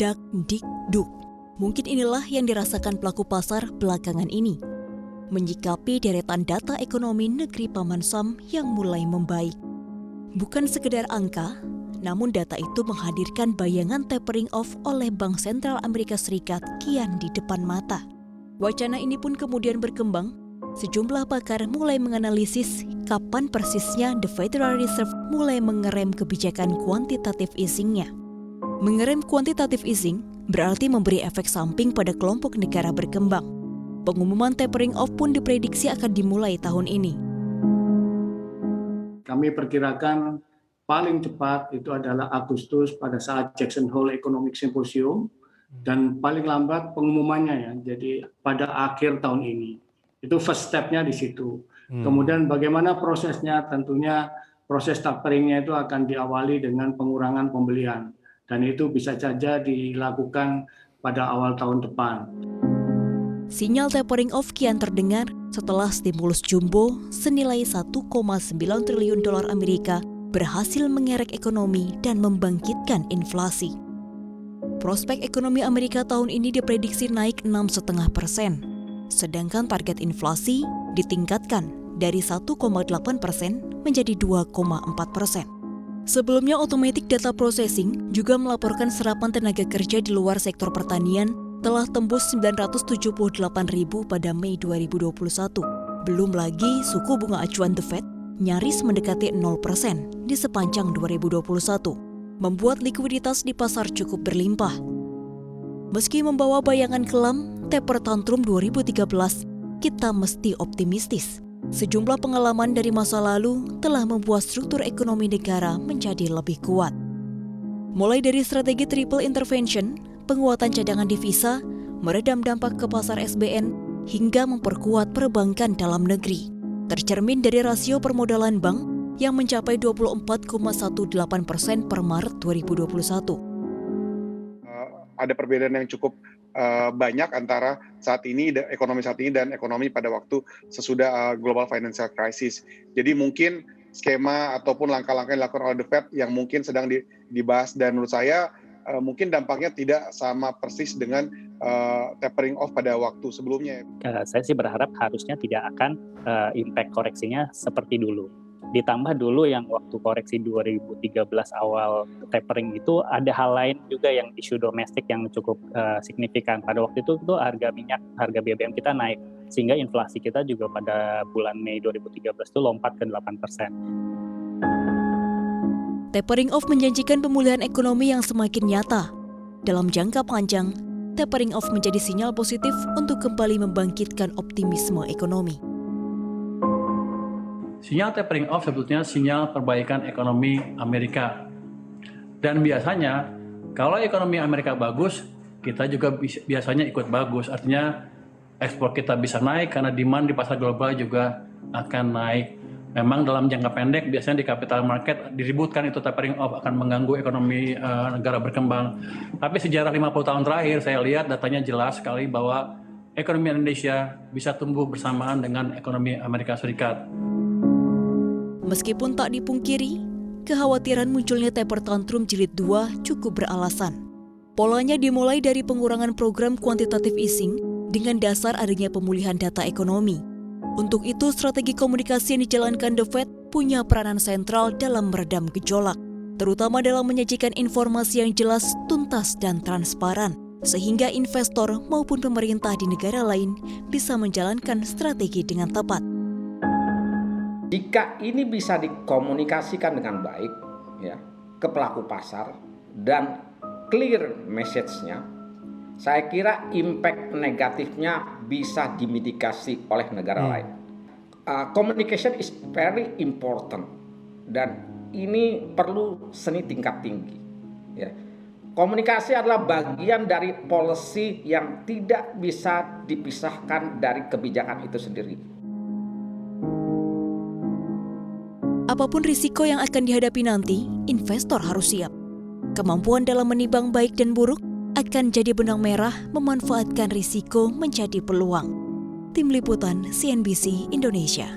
Dak dik duk. Mungkin inilah yang dirasakan pelaku pasar belakangan ini. Menyikapi deretan data ekonomi negeri Paman Sam yang mulai membaik. Bukan sekedar angka, namun data itu menghadirkan bayangan tapering off oleh Bank Sentral Amerika Serikat kian di depan mata. Wacana ini pun kemudian berkembang. Sejumlah pakar mulai menganalisis kapan persisnya The Federal Reserve mulai mengerem kebijakan quantitative easing-nya. Mengerem quantitative easing berarti memberi efek samping pada kelompok negara berkembang. Pengumuman tapering off pun diprediksi akan dimulai tahun ini. Kami perkirakan paling cepat itu adalah Agustus pada saat Jackson Hole Economic Symposium dan paling lambat pengumumannya ya, jadi pada akhir tahun ini. Itu first step-nya di situ. Kemudian bagaimana prosesnya? Tentunya proses tapering-nya itu akan diawali dengan pengurangan pembelian. Dan itu bisa saja dilakukan pada awal tahun depan. Sinyal tapering off kian terdengar setelah stimulus jumbo senilai 1,9 triliun dolar Amerika berhasil mengerek ekonomi dan membangkitkan inflasi. Prospek ekonomi Amerika tahun ini diprediksi naik 6,5%. Sedangkan target inflasi ditingkatkan dari 1,8% menjadi 2,4%. Sebelumnya Automatic Data Processing juga melaporkan serapan tenaga kerja di luar sektor pertanian telah tembus 978.000 pada Mei 2021. Belum lagi suku bunga acuan The Fed nyaris mendekati 0% di sepanjang 2021, membuat likuiditas di pasar cukup berlimpah. Meski membawa bayangan kelam, taper tantrum 2013, kita mesti optimistis. Sejumlah pengalaman dari masa lalu telah membuat struktur ekonomi negara menjadi lebih kuat. Mulai dari strategi triple intervention, penguatan cadangan devisa, meredam dampak ke pasar SBN, hingga memperkuat perbankan dalam negeri. Tercermin dari rasio permodalan bank yang mencapai 24,18% per Maret 2021. Ada perbedaan yang cukup banyak antara saat ini, ekonomi saat ini dan ekonomi pada waktu sesudah global financial crisis. Jadi mungkin skema ataupun langkah-langkah yang dilakukan oleh The Fed yang mungkin sedang dibahas dan menurut saya mungkin dampaknya tidak sama persis dengan tapering off pada waktu sebelumnya. Saya sih berharap harusnya tidak akan impact koreksinya seperti dulu. Ditambah dulu yang waktu koreksi 2013 awal tapering itu ada hal lain juga yang isu domestik yang cukup signifikan. Pada waktu itu harga minyak, harga BBM kita naik. Sehingga inflasi kita juga pada bulan Mei 2013 itu lompat ke 8%. Tapering off menjanjikan pemulihan ekonomi yang semakin nyata. Dalam jangka panjang, tapering off menjadi sinyal positif untuk kembali membangkitkan optimisme ekonomi. Sinyal tapering off sebetulnya sinyal perbaikan ekonomi Amerika. Dan biasanya kalau ekonomi Amerika bagus, kita juga biasanya ikut bagus. Artinya ekspor kita bisa naik karena demand di pasar global juga akan naik. Memang dalam jangka pendek biasanya di capital market diributkan itu tapering off akan mengganggu ekonomi negara berkembang. Tapi sejarah 50 tahun terakhir saya lihat datanya jelas sekali bahwa ekonomi Indonesia bisa tumbuh bersamaan dengan ekonomi Amerika Serikat. Meskipun tak dipungkiri, kekhawatiran munculnya taper tantrum jilid 2 cukup beralasan. Polanya dimulai dari pengurangan program quantitative easing dengan dasar adanya pemulihan data ekonomi. Untuk itu, strategi komunikasi yang dijalankan The Fed punya peranan sentral dalam meredam gejolak, terutama dalam menyajikan informasi yang jelas, tuntas, dan transparan, sehingga investor maupun pemerintah di negara lain bisa menjalankan strategi dengan tepat. Jika ini bisa dikomunikasikan dengan baik ya, ke pelaku pasar dan clear message-nya, saya kira impact negatifnya bisa dimitigasi oleh negara lain. Communication is very important dan ini perlu seni tingkat tinggi. Ya. Komunikasi adalah bagian dari policy yang tidak bisa dipisahkan dari kebijakan itu sendiri. Apapun risiko yang akan dihadapi nanti, investor harus siap. Kemampuan dalam menimbang baik dan buruk akan jadi benang merah memanfaatkan risiko menjadi peluang. Tim Liputan CNBC Indonesia.